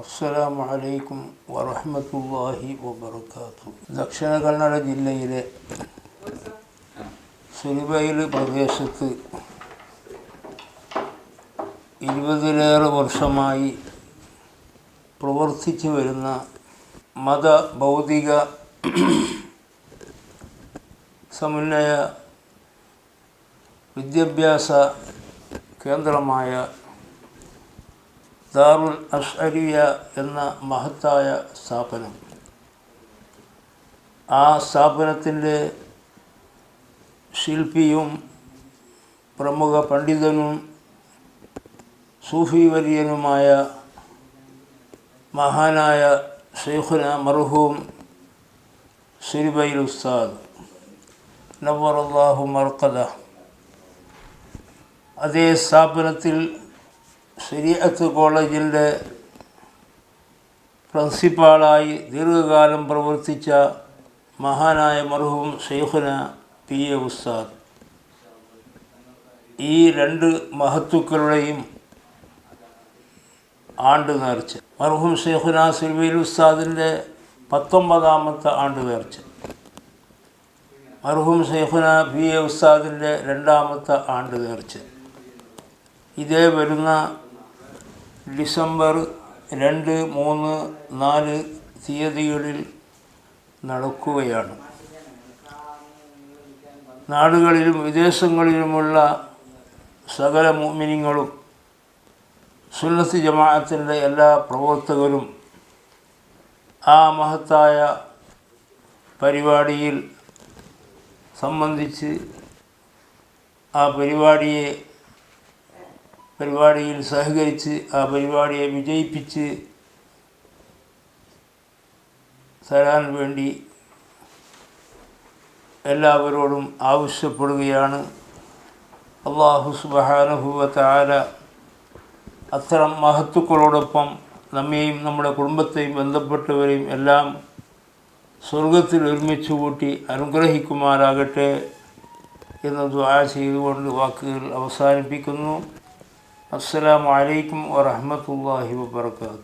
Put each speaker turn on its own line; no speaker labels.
അസ്സലാമു അലൈക്കും വറഹ്മത്തുള്ളാഹി വബറകാതുഹു. ദക്ഷിണ കന്നഡ ജില്ലയിലെ സുലിബൈൽ പ്രദേശത്ത് 20-ലേറെ വർഷമായി പ്രവർത്തിച്ചു വരുന്ന മതബൗദ്ധിക സമന്വയ വിദ്യാഭ്യാസ കേന്ദ്രമായ ദാറുൽ അസ്അരിയ എന്ന മഹത്തായ സ്ഥാപനം, ആ സ്ഥാപനത്തിൻ്റെ ശില്പിയും പ്രമുഖ പണ്ഡിതനും സൂഫി വര്യനുമായ മഹാനായ ശൈഖുന മർഹൂം സുലിബൈൽ ഉസ്താദ് നവ്വറല്ലാഹു മർഖദഹ, അതേ സ്ഥാപനത്തിൽ ശരീഅത്ത് കോളേജിൻ്റെ പ്രിൻസിപ്പാളായി ദീർഘകാലം പ്രവർത്തിച്ച മഹാനായ മർഹൂം ശൈഖുന പി എ ഉസ്താദ്, ഈ രണ്ട് മഹത്തുക്കളുടെയും ആണ്ട് നേർച്ച, മർഹൂം ശൈഖുന സുലിബൈൽ ഉസ്താദിൻ്റെ 19ാമത്തെ ആണ്ട് നേർച്ച, മർഹൂം ശൈഖുന പി എ ഉസ്താദിൻ്റെ 2ാമത്തെ ആണ്ട് നേർച്ച ഇതേ വരുന്ന ഡിസംബർ 2, 3, 4 തീയതികളിൽ നടക്കുകയാണ്. നാടുകളിലും വിദേശങ്ങളിലുമുള്ള സകല മുഅ്മിനീങ്ങളും സുന്നത്ത് ജമാഅത്തിൻ്റെ എല്ലാ പ്രവർത്തകരും ആ മഹത്തായ പരിപാടിയിൽ സംബന്ധിച്ച് ആ പരിപാടിയിൽ സഹകരിച്ച് ആ പരിപാടിയെ വിജയിപ്പിച്ച് തരാൻ വേണ്ടി എല്ലാവരോടും ആവശ്യപ്പെടുകയാണ്. അല്ലാഹു സുബ്ഹാനഹു വ തആല അത്തരം മഹത്തുക്കളോടൊപ്പം നമ്മെയും നമ്മുടെ കുടുംബത്തെയും ബന്ധപ്പെട്ടവരെയും എല്ലാം സ്വർഗത്തിൽ ഒരുമിച്ച് കൂട്ടി അനുഗ്രഹിക്കുമാറാകട്ടെ എന്ന് ദുആ ചെയ്തുകൊണ്ട് വാക്കുകൾ അവസാനിപ്പിക്കുന്നു. അസ്സലാമു അലൈക്കും വറഹ്മത്തുള്ളാഹി വബറകാതുഹു.